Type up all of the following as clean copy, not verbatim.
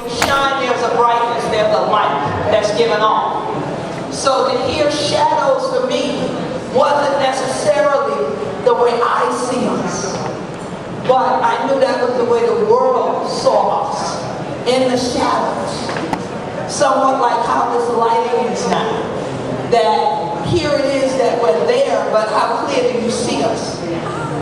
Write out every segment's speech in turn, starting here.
when you shine, there's a brightness, there's a light that's given off. So to hear shadows for me wasn't necessarily the way I see us, but I knew that was the way the world saw us, in the shadows. Somewhat like how this lighting is now. That here it is that we're there, but how clear do you see us?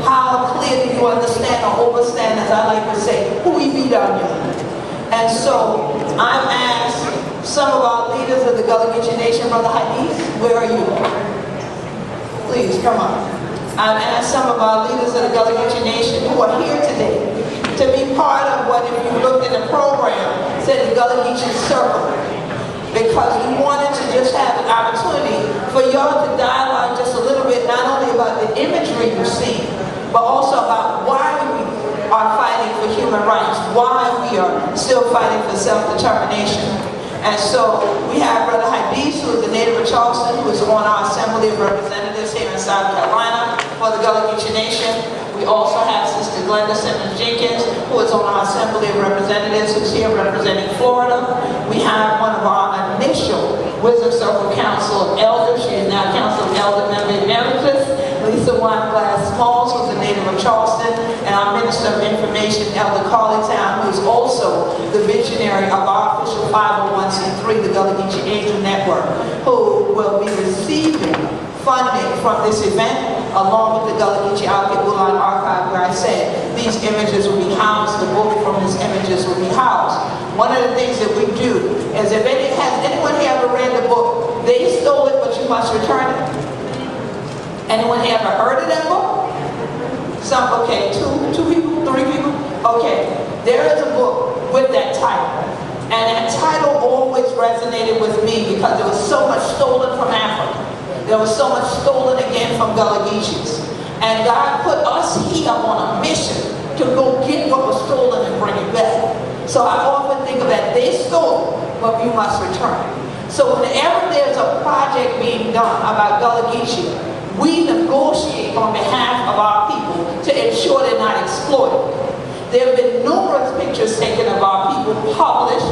How clear do you understand or overstand, as I like to say, who we be down here? And so I've asked some of our leaders of the Gullah Geechee Nation, Brother Hadith, where are you? Please, come on. I've asked some of our leaders of the Gullah Geechee Nation who are here today to be part of what, if you looked at the program, said the Gullah Geechee Circle. Because we wanted to just have an opportunity for y'all to dialogue just a little bit, not only about the imagery you see, but also about why we are fighting for human rights, why we are still fighting for self-determination. And so we have Brother Hadith, who is a native of Charleston, who is on our Assembly of Representatives here in South Carolina for the Gullah Geechee Nation. We also have Sister Simmons-Jenkins, who is on our Assembly of Representatives, who's here representing Florida. We have one of our initial Wisdom Circle Council of Elders. She is now Council of Elder Member Emeritus, Wineglass-Smalls, who's a native of Charleston, and our Minister of Information, Elder Carlytown, who is also the visionary of our official 501c3, the Gullah Geechee Angel Network, who will be receiving funding from this event, along with the Gullah Geechee Gullah archive, where I said these images will be housed, the book from these images will be housed. One of the things that we do is, if has anyone here ever read the book, They Stole It But You Must Return It? Anyone here ever heard of that book? Some, okay, two people, three people? Okay, there is a book with that title. And that title always resonated with me because there was so much stolen from Africa. There was so much stolen again from Gullah Geechees. And God put us here on a mission to go get what was stolen and bring it back. So I often think of that, they stole, but you must return. So whenever there's a project being done about Gullah Geechee, we negotiate on behalf of our people to ensure they're not exploited. There have been numerous pictures taken of our people published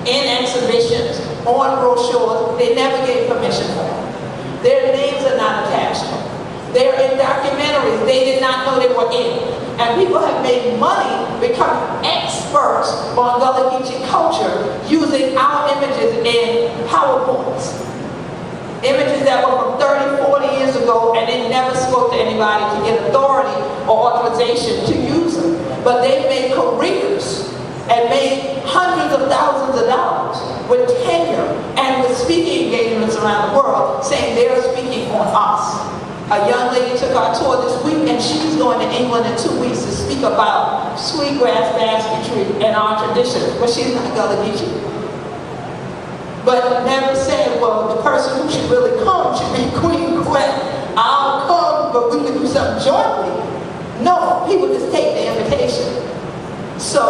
in exhibitions, on brochures. They never gave permission for them. Their names are not attached to them. They're in documentaries they did not know they were in. And people have made money becoming experts on Gullah Geechee culture using our images in PowerPoints. Images that were from 30, 40 years ago, and they never spoke to anybody to get authority or authorization to use them. But they've made careers and made hundreds of thousands of dollars with tenure and with speaking engagements around the world, saying they're speaking on us. A young lady took our tour this week, and she's going to England in 2 weeks to speak about sweetgrass basketry and our traditions, but she's not Gullah Geechee. But never said, well, the person who should really come should be Queen Quet. I'll come, but we can do something jointly. No, people just take the invitation. So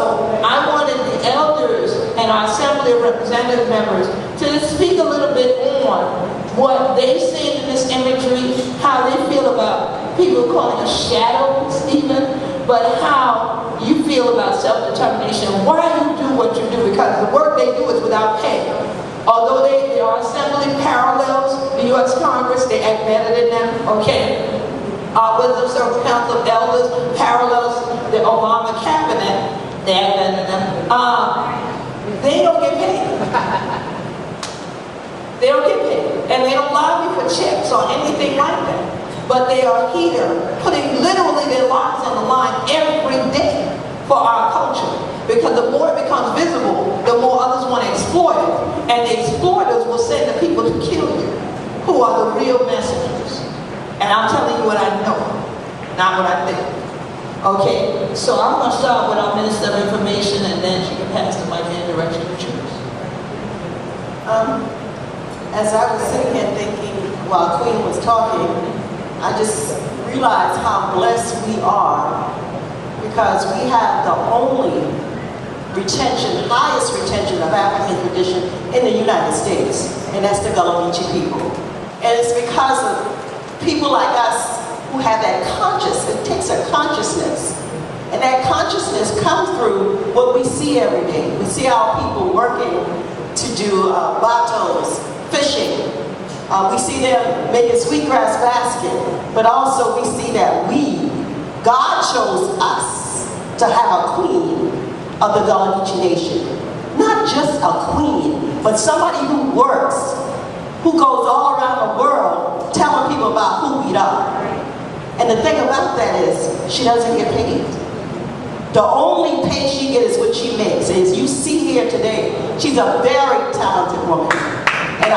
I wanted the elders and our Assembly of Representative members to speak a little bit on what they've seen in this imagery, how they feel about people calling us shadows even, but how you feel about self-determination, why you do what you do, because the work they do is without pay. Although our assembly parallels the U.S. Congress, they act better than them, okay? Our Wisdom Circle Council of Elders parallels the Obama cabinet, they act better than them. They don't get paid. They don't get paid. And they don't lobby for checks or anything like that. But they are here, putting literally their lives on the line every day for our culture. Because the more it becomes visible, the more others want to exploit it. And the exploiters will send the people to kill you, who are the real messengers. And I'm telling you what I know, not what I think. Okay, so I'm going to start with our Minister of Information, and then she can pass the mic in the direction you choose. As I was sitting here thinking while Queen was talking, I just realized how blessed we are, because we have the only highest retention of African tradition in the United States, and that's the Gullah Geechee people. And it's because of people like us who have that it takes a consciousness, and that consciousness consciousness comes through what we see every day. We see our people working to do batos, fishing. We see them making sweetgrass basket, but also we see that God chose us to have a queen of the Gullah Geechee Nation. Not just a queen, but somebody who works, who goes all around the world telling people about who we are. And the thing about that is, she doesn't get paid. The only pay she gets is what she makes. As you see here today, she's a very talented woman. And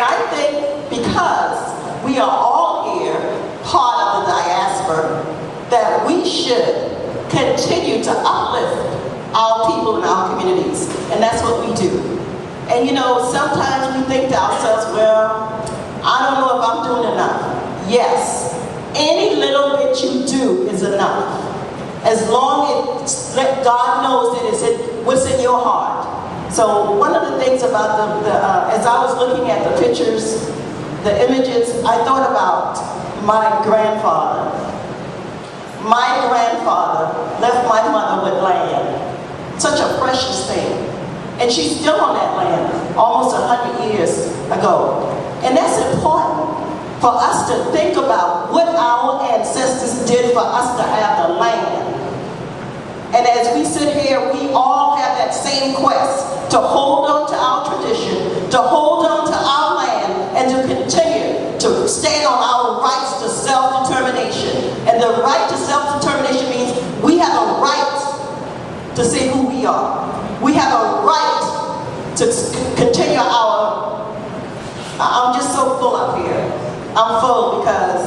I think because we are all here, part of the diaspora, that we should continue to uplift our people in our communities. And that's what we do. And you know, sometimes we think to ourselves, well, I don't know if I'm doing enough. Yes, any little bit you do is enough. As long as God knows that it's what's in your heart. So one of the things about as I was looking at the pictures, the images, I thought about my grandfather. My grandfather left my mother with land. Such a precious thing. And she's still on that land, almost 100 years ago. And that's important for us to think about what our ancestors did for us to have the land. And as we sit here, we all have that same quest to hold on to our tradition, to hold on to our land, and to continue to stand on our rights to self-determination. And the right to self-determination means we have a right to say who we are. We have a right to continue I'm just so full up here. I'm full because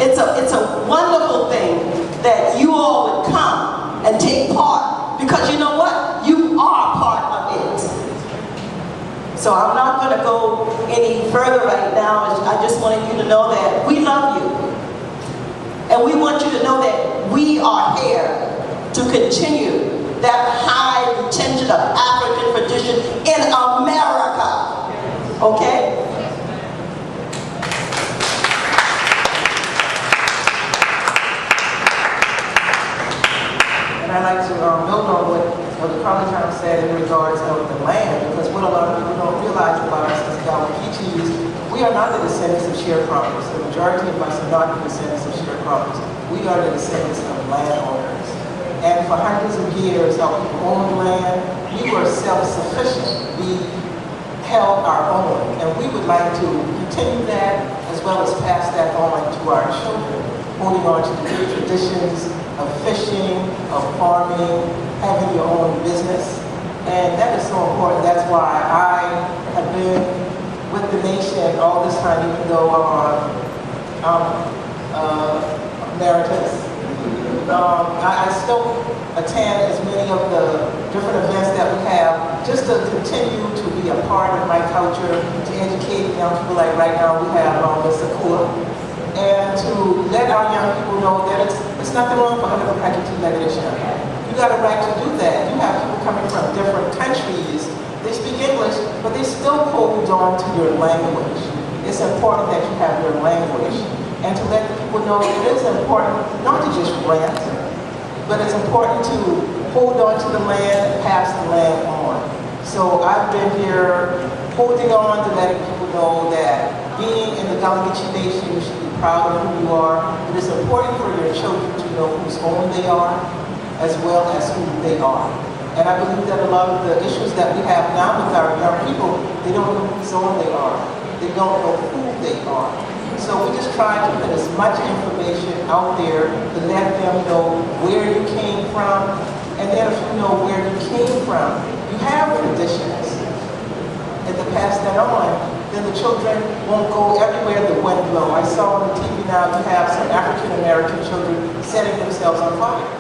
it's a wonderful thing that you all would come and take part, because you know what? You are part of it. So I'm not going to go any further right now. I just wanted you to know that we love you. And we want you to know that we are here to continue that high retention of African tradition in America. Okay? And I'd like to build on what the Carly said in regards of the land, because what a lot of people don't realize about us as Gullah Geechees, we are not the descendants of sharecroppers. The majority of us are not the descendants of sharecroppers. We are the descendants of landowners. And for hundreds of years, our people owned land. We were self-sufficient. We held our own. And we would like to continue that, as well as pass that on to our children, holding on to the good traditions of fishing, of farming, having your own business. And that is so important. That's why I have been with the nation all this time, even though I'm emeritus. I still attend as many of the different events that we have, just to continue to be a part of my culture, to educate young people. Like right now we have the Sakura, and to let our young people know that it's nothing wrong for having a package of meditation. You got a right to do that. You have people coming from different countries. They speak English, but they still hold on to your language. It's important that you have your language. And to let people know it is important not to just rent, but it's important to hold on to the land and pass the land on. So I've been here holding on to letting people know that being in the Gullah Geechee Nation, you should be proud of who you are. But it's important for your children to know whose own they are, as well as who they are. And I believe that a lot of the issues that we have now with our young people, they don't know whose own they are. They don't know who they are. So we just try to put as much information out there to let them know where you came from. And then if you know where you came from, you have traditions. And to pass that on, then the children won't go everywhere the wind blows. I saw on the TV now you have some African American children setting themselves on fire,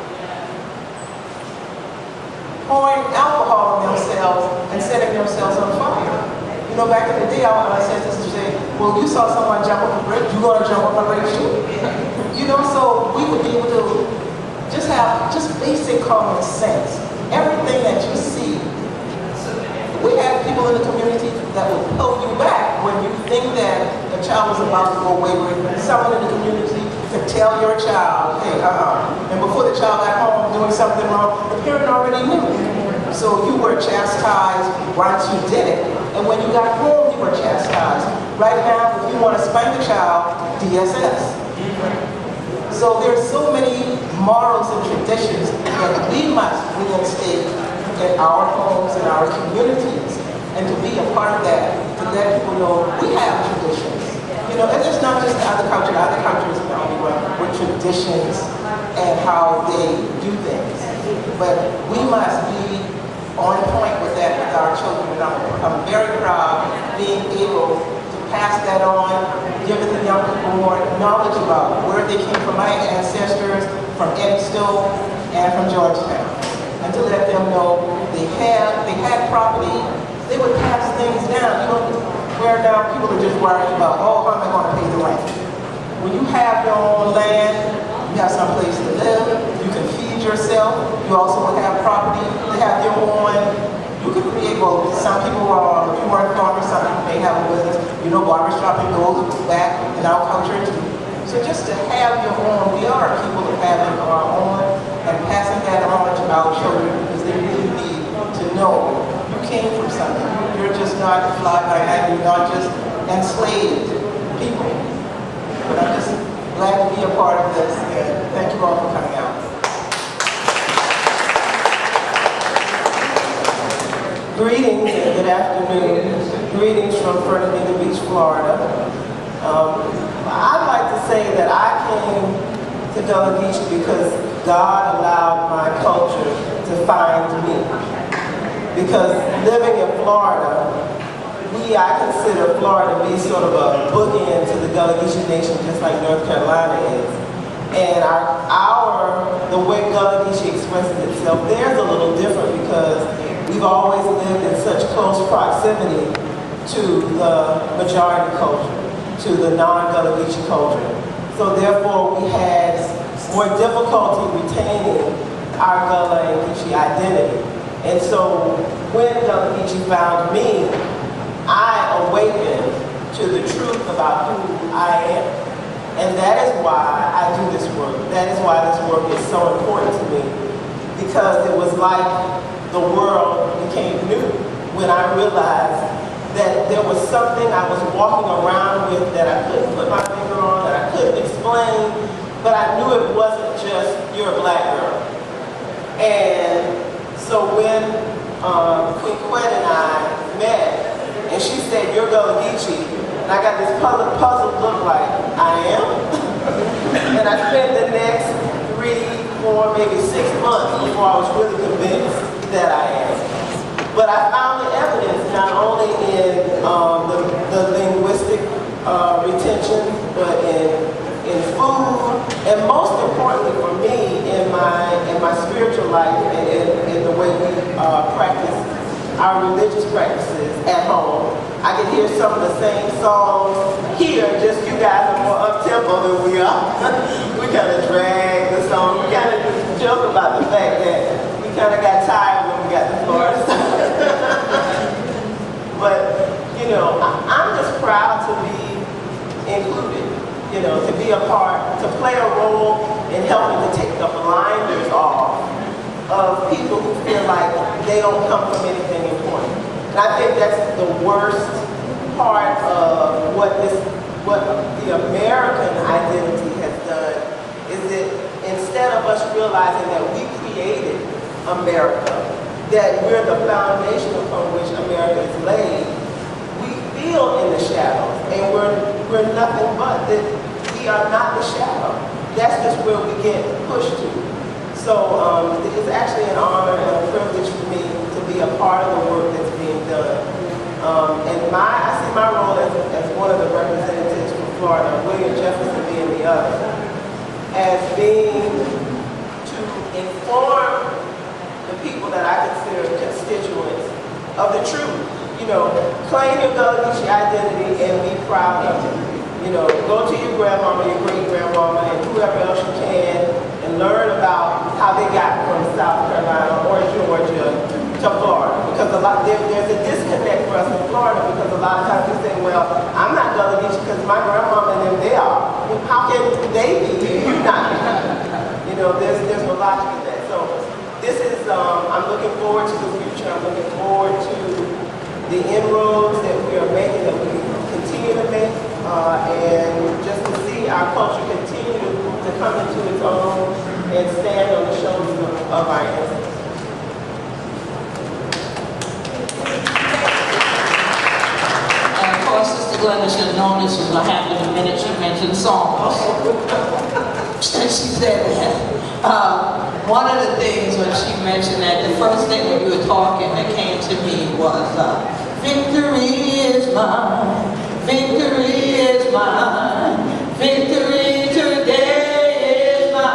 pouring alcohol on themselves and setting themselves on fire. You know, back in the day, our ancestors would say, well, you saw someone jump off a bridge, you're going to jump off a bridge too. You know, so we would be able to just have just basic common sense. Everything that you see, we have people in the community that will pull you back when you think that a child is about to go wayward. someone in the community to tell your child, hey, and before the child got home doing something wrong, the parent already knew. So you were chastised once you did it, and when you got home, you were chastised. Right now, if you want to spank a child, DSS. So there's so many morals and traditions that we must reinstate in our homes and our communities, and to be a part of that, to let people know we have traditions. You know, and it's not just the other culture. The other culture is the only one with traditions and how they do things. But we must be on point with that with our children. And I'm very proud being able to pass that on, giving the young people more knowledge about where they came from, my ancestors, from Eddystone and from Georgetown. And to let them know they had property, they would pass things down. You know, where now people are just worried about, oh, how am I going to pay the rent? When you have your own land, you have some place to live, you can feed yourself, you also will have property to have your own. You could be able, some people are, if you weren't farmers, some people may have a business. You know, barbershop and goes back in our culture too. So just to have your own, we are people of having our own and passing that on to our children because they really need to know you came from something. You're just not fly by night, you're not just enslaved people. But I'm just glad to be a part of this, and thank you all for coming out. Greetings and good afternoon. Greetings from Fernandina Beach, Florida. I'd like to say that I came to Gullah Geechee because God allowed my culture to find me. Because living in Florida, I consider Florida to be sort of a bookend to the Gullah Geechee Nation, just like North Carolina is. And the way Gullah Geechee expresses itself, there's a little different because we've always lived in such close proximity to the majority culture, to the non-Gullah Geechee culture. So therefore, we had more difficulty retaining our Gullah and Geechee identity. And so when Gullah Geechee found me, I awakened to the truth about who I am. And that is why I do this work. That is why this work is so important to me. Because it was like the world became new when I realized that there was something I was walking around with that I couldn't put my finger on, that I couldn't explain, but I knew it wasn't just, you're a black girl. And so when Queen Quet and I met, and she said, you're Gullah Geechee, and I got this puzzled look like, I am? And I spent the next 3, 4, maybe 6 months before I was really convinced that I am. But I found the evidence not only in the linguistic retention, but in food, and most importantly for me, in my spiritual life and in the way we practice our religious practices at home. I can hear some of the same songs here, just you guys are more up-tempo than we are. We kind of drag the song. We kind of joke about the fact that we kind of got tired when we got to Florida. But, you know, I'm just proud to be included, you know, to be a part, to play a role in helping to take the blinders off of people who feel like they don't come from anything important. And I think that's the worst part of what the American identity has done, is that instead of us realizing that we created America, that we're the foundation upon which America is laid, we feel in the shadows, and we're nothing but that. We are not the shadow. That's just where we get pushed to. So it's actually an honor and a privilege for me to be a part of the work that's being done. And I see my role as one of the representatives from Florida, William Jefferson being the other, as being to inform the people that I consider constituents of the truth. You know, claim your Gullah Geechee identity and be proud of it. You know, go to your grandmama, your great-grandmama, and whoever else you can, and learn about how they got from South Carolina or Georgia to Florida. Because there's a disconnect for us in Florida, because a lot of times we say, well, I'm not Gullah Geechee because my grandmama and them, they are. the inroads that we are making, that we continue to make, and just to see our culture continue to come into its own and stand on the shoulders of our ancestors. Of course, Sister Glenda should have known this was going to happen the minute she mentioned songs. She said that. One of the things when she mentioned that, the first thing when you were talking that came to me was, victory is mine, victory is mine, victory today is mine.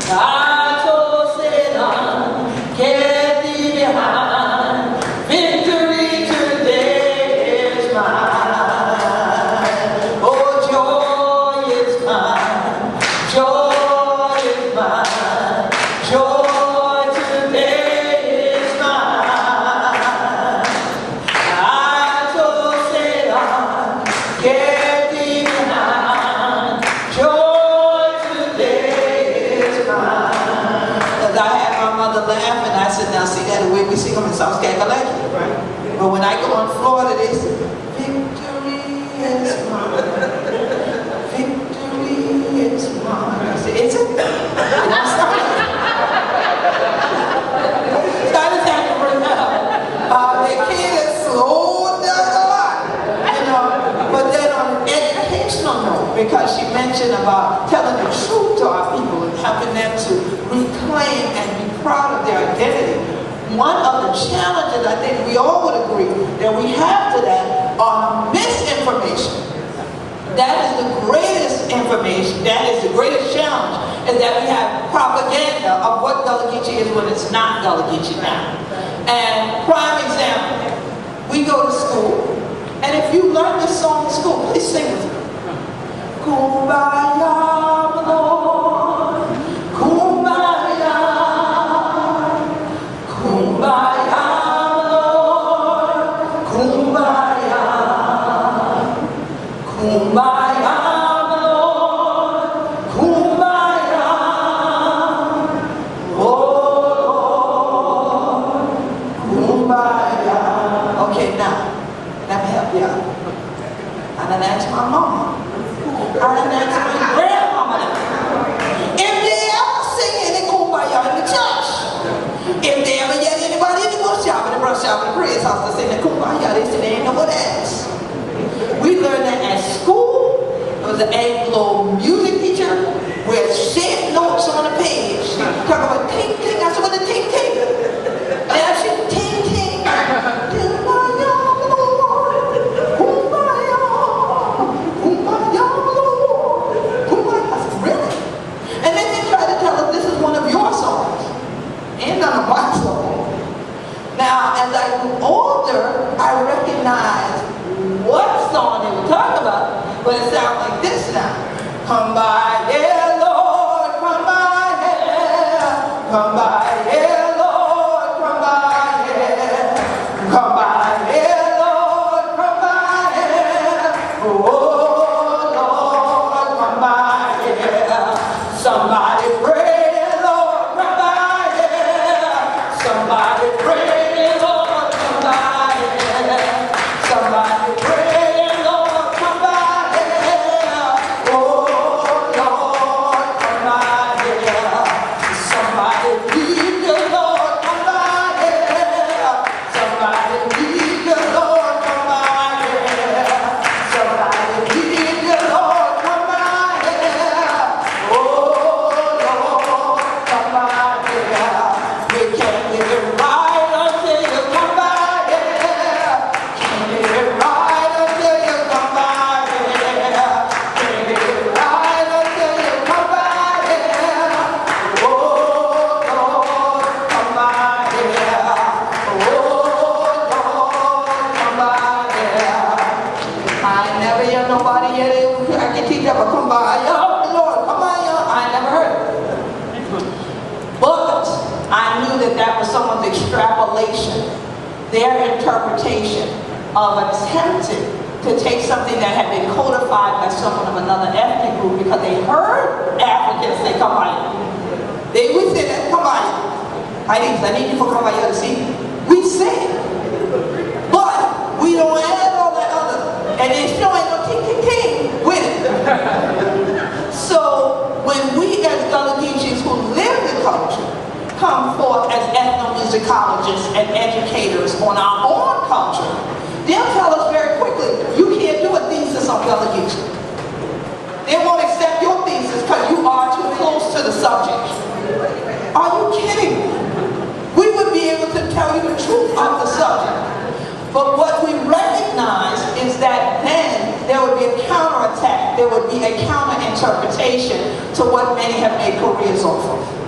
I told Satan, get thee behind, victory today is mine. Oh, joy is mine, joy. Joy today is mine. I told Satan, get thee behind. Joy today is mine. As I had my mother laughing, I said, now see that the way we sing them in South Carolina, right? But when I go in Florida, they say, victory is mine. Victory is mine. I said, is it? And I started to bring up. The kids slowed down a lot, you know. But then on an educational note, because she mentioned about telling the truth to our people and helping them to reclaim and be proud of their identity. One of the challenges I think we all would agree that we have to that are misinformation. That is the greatest information, that is the greatest challenge, is that we have propaganda of what Gullah Geechee is when it's not Gullah Geechee now. And prime example, we go to school, and if you learn this song in school, please sing with me. Kumbaya, Lord, Kumbaya, Kumbaya, Lord, Kumbaya, Kumbaya, Lord, Kumbaya, oh Lord, Kumbaya. Okay, now, let me help you out. I done asked my mama. I done asked my grandmama. If they ever sing any Kumbaya in the church, if they ever get anybody in the workshop, in the brush shop, in the praise house to sing the Kumbaya, they say they ain't know what that is. We learned that at school. It was an Anglo music teacher with shared notes on the page. Talk about ting ting. I said, what the ting ting? And I said, ting ting. Kumbaya, Lord. Kumbaya. Kumbaya, Lord. Kumbaya. I said, really? And then they tried to tell us this is one of your songs. Ain't none of my songs. Now, as I grew older, I recognized what song they were talking about, but it sounds like this now. Come by here, Lord, come by here. Come by here, Lord, come by here. Come by here, Lord, come by here. Oh, Lord, come by here. Somebody pray, Lord, come by here. Somebody pray, Lord, come by here. Somebody pray, Lord, come by here. Oh, Lord, come by here. Somebody please the Lord, come by here. Somebody please the Lord, come by here. Somebody please the Lord, come by here. Oh, Lord, come by here. We can't live it right until you come by here. Can't live it right until you come by here. Can't live it right until you come by here. Oh, Lord, come by here. Oh, Lord, come by here. I ain't never hear nobody yet. I can teach them a come by. Oh, Lord, come by here. I ain't never heard it. But I knew that that was someone's extrapolation, their interpretation of attempting to take something that had been codified by someone of another ethnic group because they heard Africans say, come by here. They would say that, come by here. I need you for come by here to see. We say it. psychologists and educators on our own culture, they'll tell us very quickly, you can't do a thesis on Gullah Geechee. They won't accept your thesis because you are too close to the subject. Are you kidding me? We would be able to tell you the truth of the subject. But what we recognize is that then there would be a counterattack, there would be a counter-interpretation to what many have made careers off of.